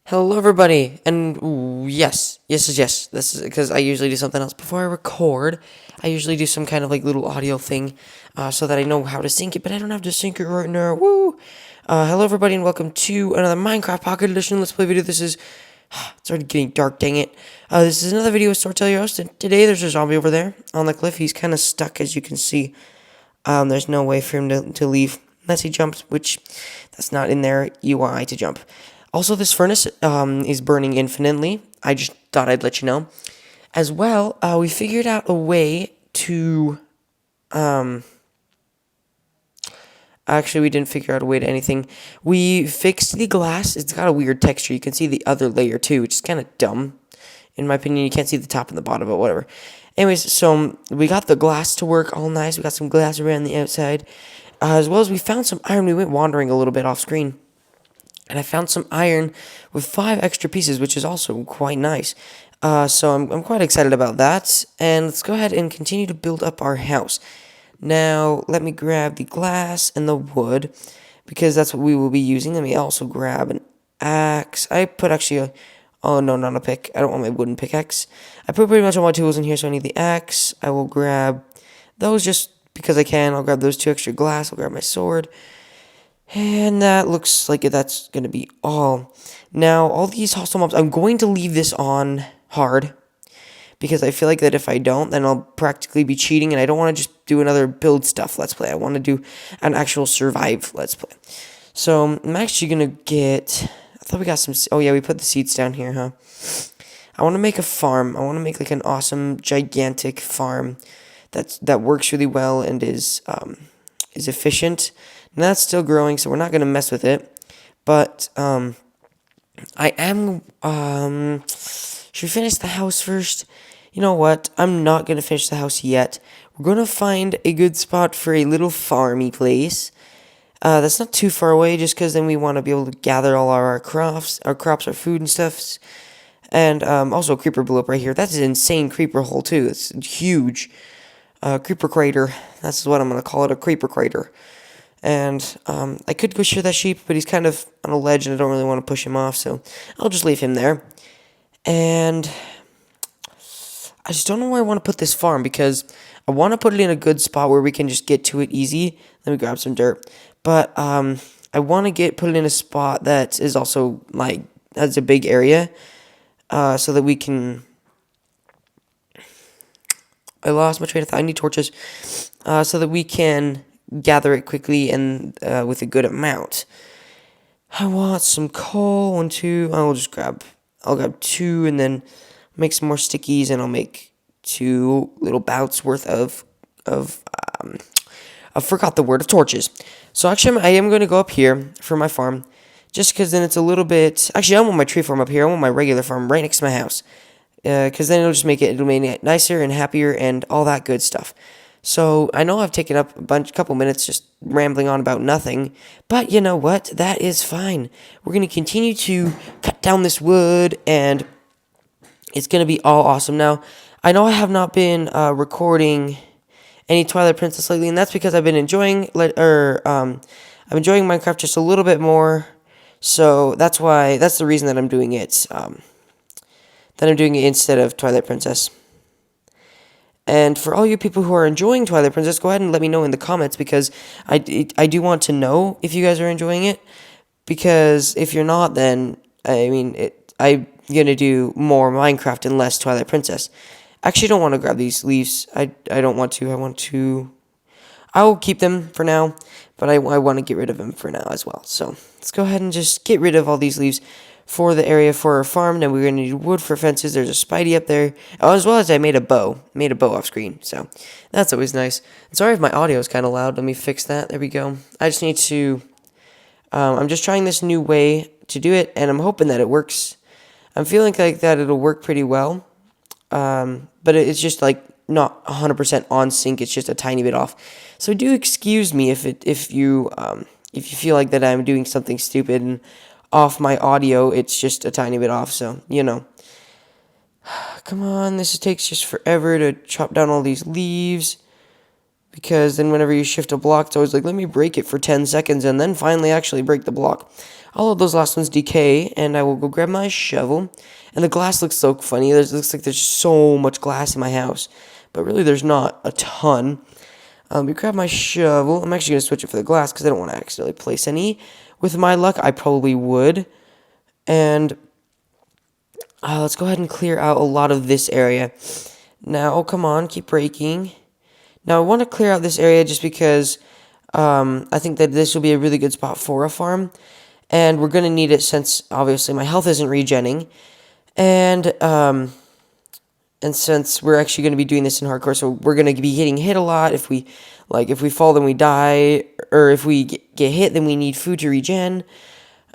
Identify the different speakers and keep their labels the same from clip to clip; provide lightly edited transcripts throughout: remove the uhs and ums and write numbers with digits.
Speaker 1: Hello, everybody, and ooh, yes. This is because I usually do something else before I record. I usually do some kind of like little audio thing, so that I know how to sync it, but I don't have to sync it right now. Woo! Hello, everybody, and welcome to another Minecraft Pocket Edition Let's Play video. This is it's already getting dark. Dang it! This is another video with Storytell Your Host, and today there's a zombie over there on the cliff. He's kind of stuck, as you can see. There's no way for him to leave unless he jumps, which that's not in their UI to jump. Also, this furnace is burning infinitely. I just thought I'd let you know. As well, we figured out a way to... Actually, we didn't figure out a way to anything. We fixed the glass. It's got a weird texture. You can see the other layer, too, which is kind of dumb. In my opinion, you can't see the top and the bottom, but whatever. Anyways, so we got the glass to work all nice. We got some glass around the outside. As well as we found some iron. We went wandering a little bit off screen. And I found some iron with 5 extra pieces, which is also quite nice. So I'm quite excited about that. And let's go ahead and continue to build up our house. Now, let me grab the glass and the wood, because that's what we will be using. Let me also grab an axe. I put actually a... Oh, no, not a pick. I don't want my wooden pickaxe. I put pretty much all my tools in here, so I need the axe. I will grab those just because I can. I'll grab those 2 extra glass. I'll grab my sword. And that looks like that's going to be all. Now, all these hostile mobs, I'm going to leave this on hard, because I feel like that if I don't, then I'll practically be cheating, and I don't want to just do another build stuff Let's Play. I want to do an actual survive Let's Play. So, I'm actually going to get... I thought we got some... Oh, yeah, we put the seeds down here, huh? I want to make a farm. I want to make, like, an awesome, gigantic farm that works really well and is efficient. And that's still growing, so we're not going to mess with it. But, I am, should we finish the house first? You know what? I'm not going to finish the house yet. We're going to find a good spot for a little farmy place. That's not too far away, just because then we want to be able to gather all our crops, our food and stuff. And, also a creeper blew up right here. That's an insane creeper hole, too. It's huge. Creeper crater. That's what I'm going to call it, a creeper crater. And I could go shear that sheep, but he's kind of on a ledge, and I don't really want to push him off, so I'll just leave him there. And I just don't know where I want to put this farm, because I want to put it in a good spot where we can just get to it easy. Let me grab some dirt. But I want to put it in a spot that is also, like, has a big area, so that we can... I lost my train of thought. I need torches, so that we can gather it quickly and with a good amount. I want some coal, 1, 2. I'll grab 2 and then make some more stickies, and I'll make 2 little bouts worth of I forgot the word, of torches. So actually, I am going to go up here for my farm, just because then it's a little bit... Actually, I don't want my tree farm up here. I want my regular farm right next to my house, because then it'll make it nicer and happier and all that good stuff. So, I know I've taken up a couple minutes just rambling on about nothing, but you know what? That is fine. We're going to continue to cut down this wood, and it's going to be all awesome. Now, I know I have not been recording any Twilight Princess lately, and that's because I've been enjoying Minecraft just a little bit more. So, that's the reason that I'm doing it. That I'm doing it instead of Twilight Princess. And for all you people who are enjoying Twilight Princess, go ahead and let me know in the comments, because I do want to know if you guys are enjoying it. Because if you're not, then, I mean, I'm going to do more Minecraft and less Twilight Princess. I actually don't want to grab these leaves. I don't want to. I will keep them for now, but I want to get rid of them for now as well. So let's go ahead and just get rid of all these leaves for the area for our farm. Now we're going to need wood for fences. There's a Spidey up there. Oh, as well as I made a bow. Made a bow off screen. So that's always nice. And sorry if my audio is kind of loud. Let me fix that. There we go. I just need to... I'm just trying this new way to do it, and I'm hoping that it works. I'm feeling like that it'll work pretty well. But it's just like not 100% on sync. It's just a tiny bit off. So do excuse me if you feel like that I'm doing something stupid and off my audio. It's just a tiny bit off, so you know. Come on, this takes just forever to chop down all these leaves, because then whenever you shift a block, it's always like, let me break it for 10 seconds and then finally actually break the block. All of those last ones decay, and I will go grab my shovel. And the glass looks so funny. It looks like there's so much glass in my house, but really there's not a ton. We grab my shovel. I'm actually going to switch it for the glass because I don't want to accidentally place any. With my luck, I probably would. And let's go ahead and clear out a lot of this area. Now, oh, come on, keep breaking. Now, I want to clear out this area just because I think that this will be a really good spot for a farm. And we're going to need it since, obviously, my health isn't regenning. And since we're actually going to be doing this in hardcore, so we're going to be getting hit a lot. If we fall, then we die. Or if we get hit, then we need food to regen.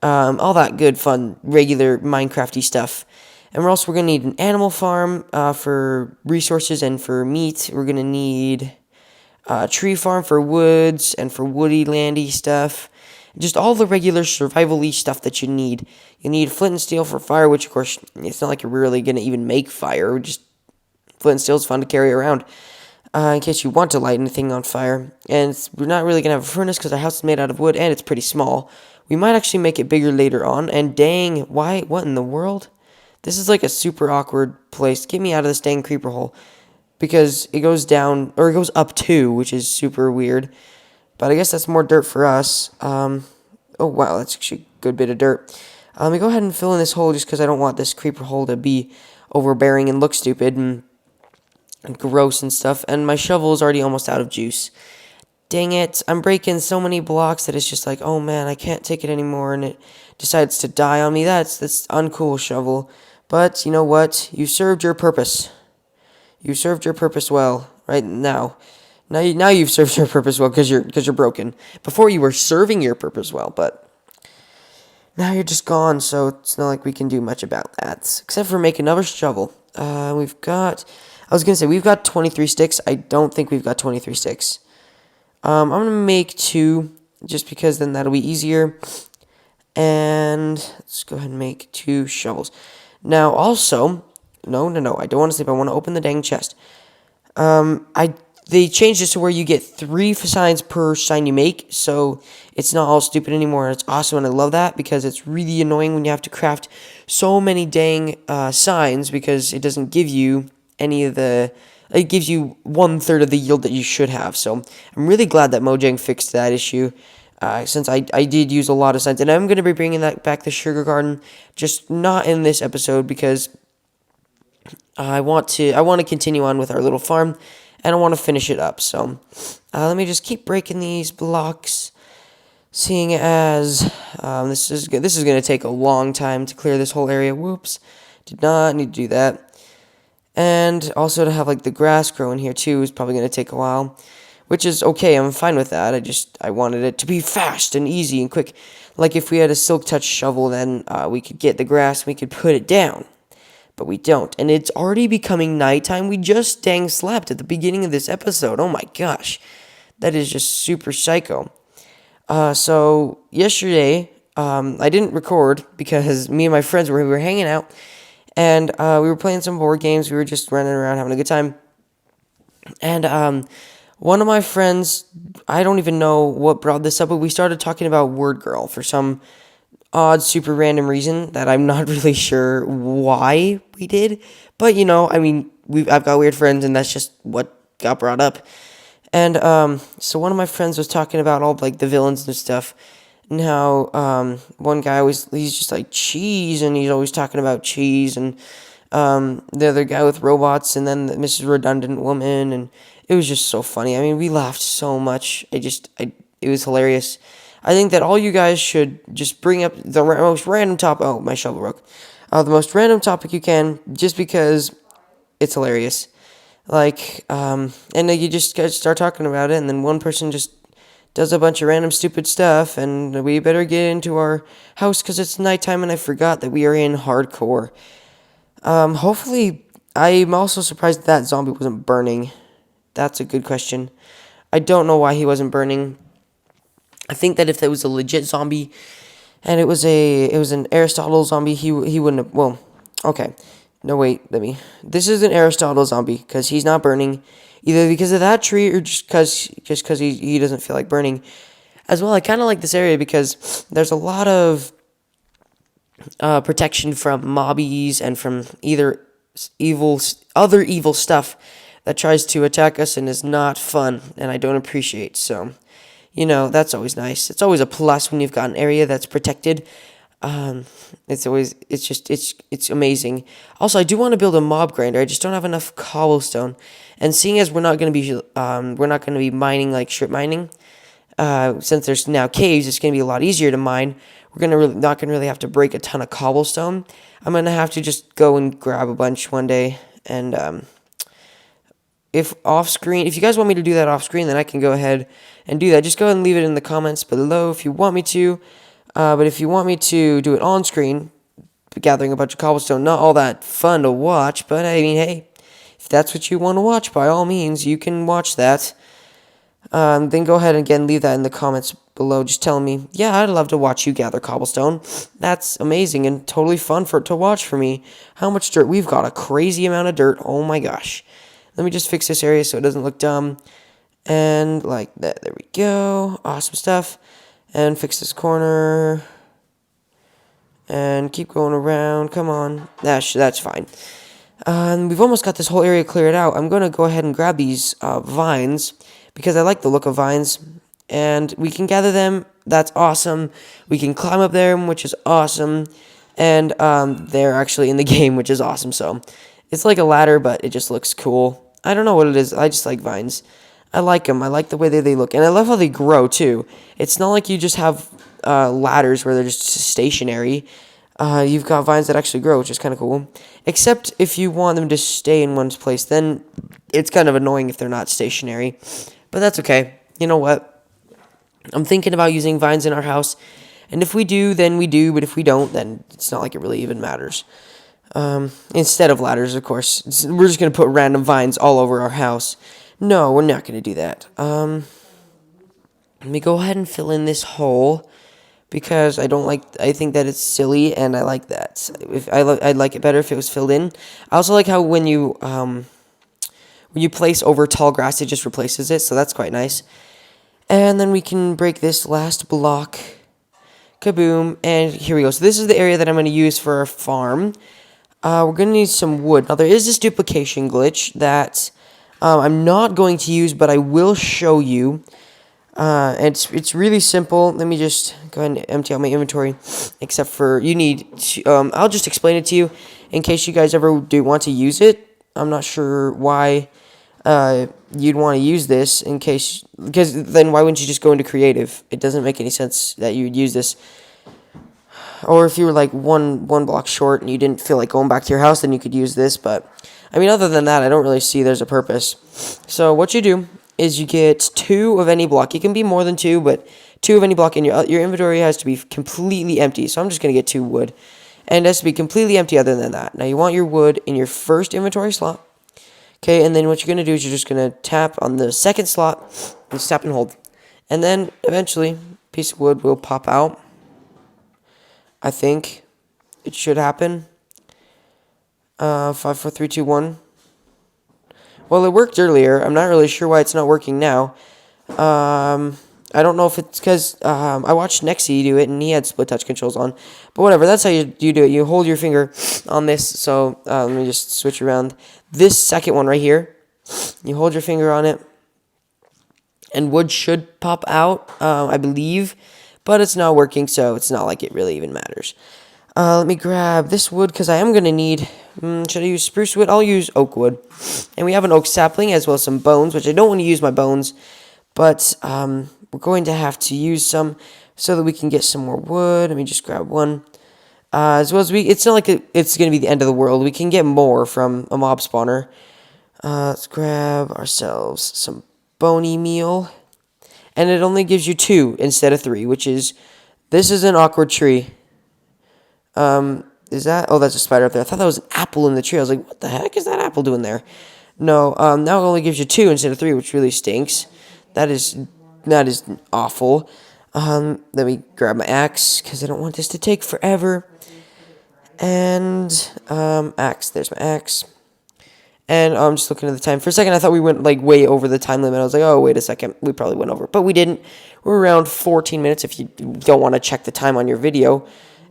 Speaker 1: All that good, fun, regular Minecrafty stuff. And we're going to need an animal farm for resources and for meat. We're going to need a tree farm for woods and for woody, landy stuff. Just all the regular survival-y stuff that you need. You need flint and steel for fire, which, of course, it's not like you're really going to even make fire. Just flint and steel is fun to carry around in case you want to light anything on fire. And we're not really going to have a furnace because our house is made out of wood and it's pretty small. We might actually make it bigger later on. And dang, what in the world? This is like a super awkward place. Get me out of this dang creeper hole. Because it goes down, or it goes up too, which is super weird. But I guess that's more dirt for us. Oh, wow, that's actually a good bit of dirt. Let me go ahead and fill in this hole just because I don't want this creeper hole to be overbearing and look stupid and gross and stuff. And my shovel is already almost out of juice. Dang it, I'm breaking so many blocks that it's just like, oh man, I can't take it anymore, and it decides to die on me. That's uncool, shovel. But you know what? You served your purpose. You served your purpose well right now. Now you've served your purpose well because you're broken. Before you were serving your purpose well, but now you're just gone, so it's not like we can do much about that. Except for make another shovel. We've got 23 sticks. I don't think we've got 23 sticks. I'm going to make 2, just because then that'll be easier. And let's go ahead and make 2 shovels. Now, also, no, I don't want to sleep. I want to open the dang chest. They changed this to where you get 3 signs per sign you make, so it's not all stupid anymore. It's awesome, and I love that, because it's really annoying when you have to craft so many dang signs, because it doesn't give you any of the... It gives you 1/3 of the yield that you should have, so I'm really glad that Mojang fixed that issue, since I did use a lot of signs, and I'm going to be bringing that back to Sugar Garden, just not in this episode, because I want to continue on with our little farm, and I want to finish it up. So let me just keep breaking these blocks, seeing as this is going to take a long time to clear this whole area. Whoops, did not need to do that. And also to have like the grass grow in here too is probably going to take a while, which is okay. I'm fine with that. I wanted it to be fast and easy and quick. Like if we had a silk touch shovel, then we could get the grass and we could put it down. But we don't. And it's already becoming nighttime. We just dang slept at the beginning of this episode. Oh my gosh. That is just super psycho. So yesterday, I didn't record because me and my friends we were hanging out. And we were playing some board games. We were just running around having a good time. And one of my friends, I don't even know what brought this up, but we started talking about Word Girl for some odd, super random reason that I'm not really sure why we did. But, you know, I mean, I've got weird friends, and that's just what got brought up. And so one of my friends was talking about all, like, the villains and stuff. And how one guy he's just like cheese, and he's always talking about cheese, and the other guy with robots, and then the Mrs. Redundant Woman, and it was just so funny. I mean, we laughed so much. It was hilarious. I think that all you guys should just bring up the most random topic. Oh, my shovel broke. The most random topic you can, just because it's hilarious. Like, and then you just start talking about it, and then one person just does a bunch of random stupid stuff, and we better get into our house because it's nighttime, and I forgot that we are in hardcore. Hopefully, I'm also surprised that zombie wasn't burning. That's a good question. I don't know why he wasn't burning. I think that if it was a legit zombie, and it was an Aristotle zombie, he wouldn't have, well, okay. No, wait, this is an Aristotle zombie, because he's not burning. either because of that tree or just because he doesn't feel like burning. As well, I kind of like this area because there's a lot of protection from mobbies and from either other evil stuff that tries to attack us and is not fun and I don't appreciate. So, that's always nice. It's always a plus when you've got an area that's protected. It's amazing. Also, I do want to build a mob grinder. I just don't have enough cobblestone. And seeing as we're not going to be mining like strip mining, since there's now caves, it's going to be a lot easier to mine. We're not going to really have to break a ton of cobblestone. I'm going to have to just go and grab a bunch one day. And if you guys want me to do that off screen, then I can go ahead and do that. Just go ahead and leave it in the comments below if you want me to. But if you want me to do it on screen, gathering a bunch of cobblestone, not all that fun to watch. But I mean, hey, if that's what you want to watch, by all means, you can watch that. Then go ahead and again leave that in the comments below, just telling me, yeah, I'd love to watch you gather cobblestone. That's amazing and totally fun to watch for me. How much dirt? We've got a crazy amount of dirt. Oh my gosh. Let me just fix this area so it doesn't look dumb. And like that, there we go. Awesome stuff. And fix this corner. And keep going around. Come on. That's fine. We've almost got this whole area cleared out. I'm going to go ahead and grab these vines because I like the look of vines. And we can gather them. That's awesome. We can climb up there, which is awesome. And they're actually in the game, which is awesome. So it's like a ladder, but it just looks cool. I don't know what it is. I just like vines. I like them. I like the way they look. And I love how they grow, too. It's not like you just have ladders where they're just stationary. You've got vines that actually grow, which is kind of cool. Except if you want them to stay in one place, then it's kind of annoying if they're not stationary. But that's okay. You know what? I'm thinking about using vines in our house. And if we do, then we do. But if we don't, then it's not like it really even matters. Instead of ladders, of course. We're just going to put random vines all over our house. No, we're not going to do that. Let me go ahead and fill in this hole. Because I think that it's silly, and I like that. I'd like it better if it was filled in. I also like how when you place over tall grass, it just replaces it, so that's quite nice. And then we can break this last block. Kaboom, and here we go. So this is the area that I'm going to use for our farm. We're going to need some wood. Now, there is this duplication glitch that I'm not going to use, but I will show you. And it's really simple. Let me just go ahead and empty out my inventory, except for I'll just explain it to you in case you guys ever do want to use it. I'm not sure why you'd want to use this because then why wouldn't you just go into creative? It doesn't make any sense that you would use this. Or if you were like one block short and you didn't feel like going back to your house, then you could use this. But I mean, other than that, I don't really see there's a purpose. So what you do is you get 2 of any block. It can be more than 2, but 2 of any block, and your inventory has to be completely empty. So I'm just going to get 2 wood. And it has to be completely empty other than that. Now you want your wood in your first inventory slot. Okay, and then what you're going to do is you're just going to tap on the second slot and tap and hold. And then eventually, a piece of wood will pop out. I think it should happen. 5, 4, 3, 2, 1. Well, it worked earlier. I'm not really sure why it's not working now. I don't know if it's because I watched Nexy do it, and he had split touch controls on. But whatever, that's how you do it. You hold your finger on this. So let me just switch around. This second one right here, you hold your finger on it, and wood should pop out, I believe. But it's not working, so it's not like it really even matters. Let me grab this wood, because I am going to need... should I use spruce wood? I'll use oak wood. And we have an oak sapling, as well as some bones, which I don't want to use my bones. But we're going to have to use some so that we can get some more wood. Let me just grab one. As well as it's not like it's going to be the end of the world. We can get more from a mob spawner. Let's grab ourselves some bony meal. And it only gives you 2 instead of 3, which is... This is an awkward tree. Is that... Oh, that's a spider up there. I thought that was an apple in the tree. I was like, what the heck is that apple doing there? No, now it only gives you 2 instead of 3, which really stinks. That is awful. Let me grab my axe, because I don't want this to take forever. And, axe. There's my axe. And I'm just looking at the time. For a second, I thought we went like way over the time limit. I was like, oh, wait a second. We probably went over. But we didn't. We're around 14 minutes if you don't want to check the time on your video.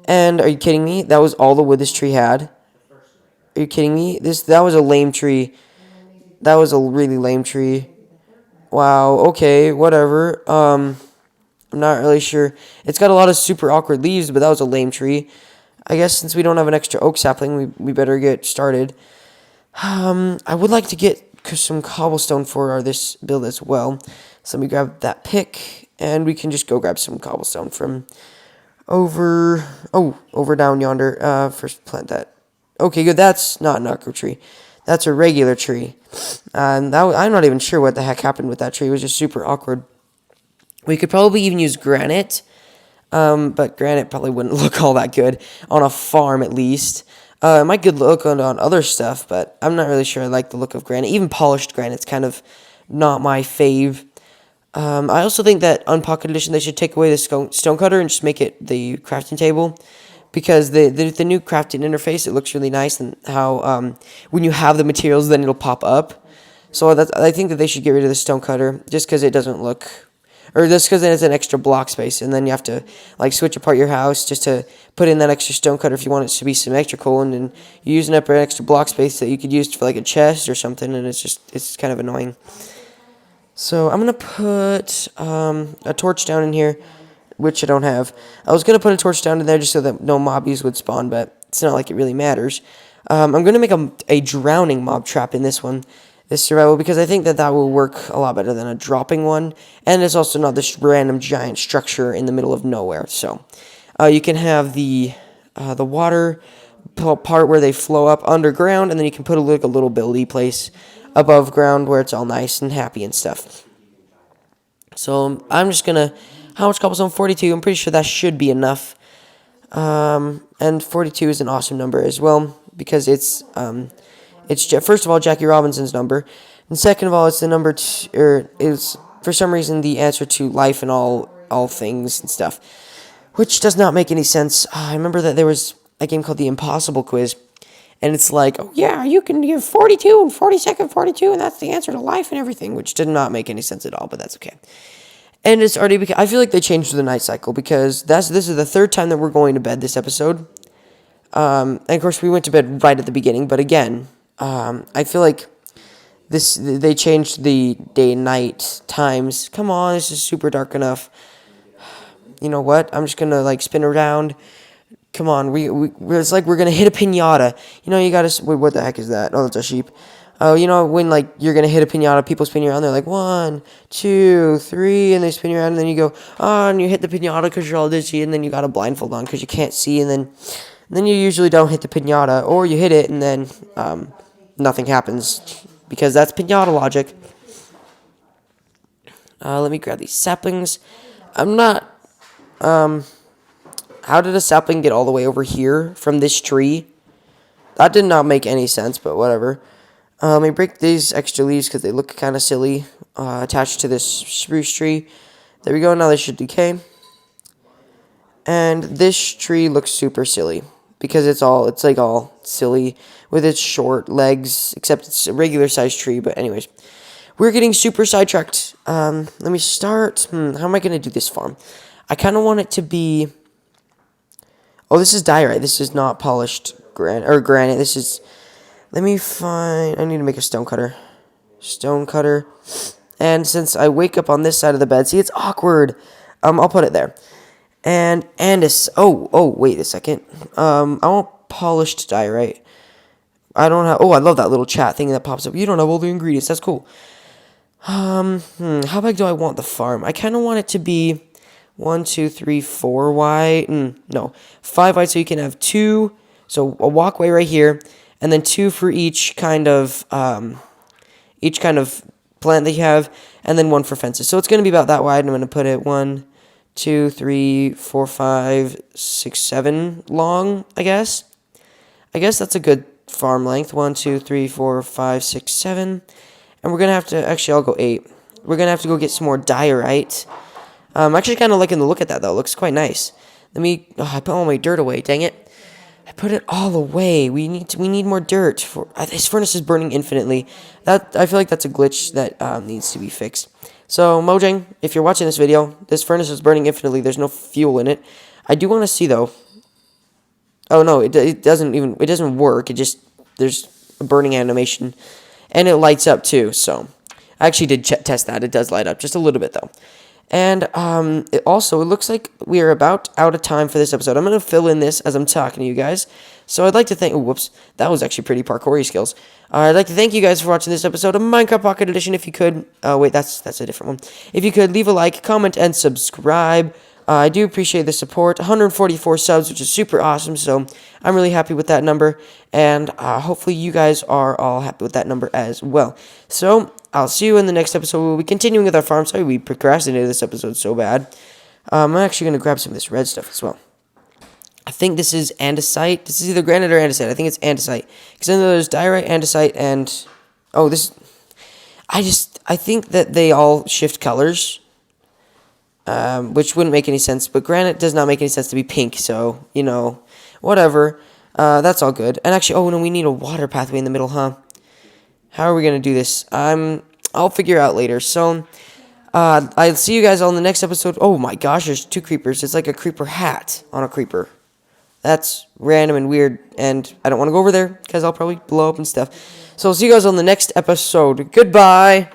Speaker 1: And are you kidding me? That was all the wood this tree had. Are you kidding me? That was a lame tree. That was a really lame tree. Wow, okay, whatever. I'm not really sure. It's got a lot of super awkward leaves, but that was a lame tree. I guess since we don't have an extra oak sapling, we better get started. I would like to get some cobblestone for this build as well. So let me grab that pick, and we can just go grab some cobblestone from over down yonder. First plant that. Okay, good. That's not an awkward tree. That's a regular tree. I'm not even sure what the heck happened with that tree. It was just super awkward. We could probably even use granite, but granite probably wouldn't look all that good on a farm, at least. It might good look on other stuff, but I'm not really sure I like the look of granite. Even polished granite's kind of not my fave. I also think that Unpocket Edition, they should take away the stone cutter and just make it the crafting table. Because the new crafting interface, it looks really nice, and how when you have the materials, then it'll pop up. So I think that they should get rid of the stone cutter, just because it doesn't look, or just because then it's an extra block space, and then you have to like switch apart your house just to put in that extra stone cutter if you want it to be symmetrical, and then you're using up an extra block space that you could use for like a chest or something, and it's kind of annoying. So I'm gonna put a torch down in here, which I don't have. I was going to put a torch down in there just so that no mobbies would spawn, but it's not like it really matters. I'm going to make a drowning mob trap in this survival, because I think that will work a lot better than a dropping one, and it's also not this random giant structure in the middle of nowhere. So you can have the water part where they flow up underground, and then you can put a little buildy place above ground where it's all nice and happy and stuff. So I'm just going to... How much cobblestone? 42. I'm pretty sure that should be enough. And 42 is an awesome number as well, because it's first of all Jackie Robinson's number, and second of all it's the number is for some reason the answer to life and all things and stuff, which does not make any sense. I remember that there was a game called the Impossible Quiz, and it's like, oh yeah, you can give 42 and 42nd 42, and that's the answer to life and everything, which did not make any sense at all, but that's okay. And it's already because I feel like they changed the night cycle, because this is the third time that we're going to bed this episode. And of course we went to bed right at the beginning, but again, I feel like they changed the day and night times. Come on, this is super dark enough. You know what? I'm just gonna like spin around. Come on, it's like we're gonna hit a piñata. You know, you gotta wait. What the heck is that? Oh, that's a sheep. Oh, you know, when, like, you're going to hit a piñata, people spin you around, they're like, 1, 2, 3, and they spin you around, and then you go, oh, and you hit the piñata because you're all dizzy, and then you got a blindfold on because you can't see, and then you usually don't hit the piñata, or you hit it, and then nothing happens, because that's piñata logic. Let me grab these saplings. I'm not, how did a sapling get all the way over here from this tree? That did not make any sense, but whatever. Let me break these extra leaves because they look kind of silly, attached to this spruce tree. There we go, now they should decay. And this tree looks super silly, because it's like all silly with its short legs, except it's a regular sized tree, but anyways. We're getting super sidetracked. Let me start, how am I going to do this farm? I kind of want it to be, oh, this is diorite, this is not polished granite, this is... Let me find... I need to make a stone cutter. Stone cutter. And since I wake up on this side of the bed... See, it's awkward. I'll put it there. And it's... Oh, wait a second. I want polished diorite. I don't have... Oh, I love that little chat thing that pops up. You don't have all the ingredients. That's cool. How big do I want the farm? I kind of want it to be 1, 2, 3, 4 wide. No. 5 wide, so you can have 2. So a walkway right here. And then 2 for each kind of plant that you have, and then 1 for fences. So it's going to be about that wide, and I'm going to put it 1, 2, 3, 4, 5, 6, 7 long, I guess. I guess that's a good farm length. 1, 2, 3, 4, 5, 6, 7. And we're going to have to, actually, I'll go 8. We're going to have to go get some more diorite. I'm actually kind of liking the look at that, though. It looks quite nice. I put all my dirt away, dang it. I put it all away. We need more dirt. This furnace is burning infinitely. I feel like that's a glitch that needs to be fixed. So Mojang, if you're watching this video, this furnace is burning infinitely. There's no fuel in it. I do want to see though. Oh no, it doesn't work. There's a burning animation, and it lights up too. So I actually did test that. It does light up just a little bit though. And it looks like we are about out of time for this episode. I'm going to fill in this as I'm talking to you guys. So I'd like to thank... Oh, whoops. That was actually pretty parkoury skills. I'd like to thank you guys for watching this episode of Minecraft Pocket Edition. If you could... Oh, wait, that's a different one. If you could, leave a like, comment, and subscribe. I do appreciate the support. 144 subs, which is super awesome. So I'm really happy with that number. And hopefully you guys are all happy with that number as well. So I'll see you in the next episode. We'll be continuing with our farm. Sorry, we procrastinated this episode so bad. I'm actually going to grab some of this red stuff as well. I think this is andesite. This is either granite or andesite. I think it's andesite. Because then there's diorite, andesite, and... Oh, this... I think that they all shift colors. Which wouldn't make any sense. But granite does not make any sense to be pink. So, whatever. That's all good. And actually, oh, no, we need a water pathway in the middle, huh? How are we going to do this? I'll figure out later. So, I'll see you guys all in the next episode. Oh my gosh, there's 2 creepers. It's like a creeper hat on a creeper. That's random and weird, and I don't want to go over there, because I'll probably blow up and stuff. So, I'll see you guys on the next episode. Goodbye!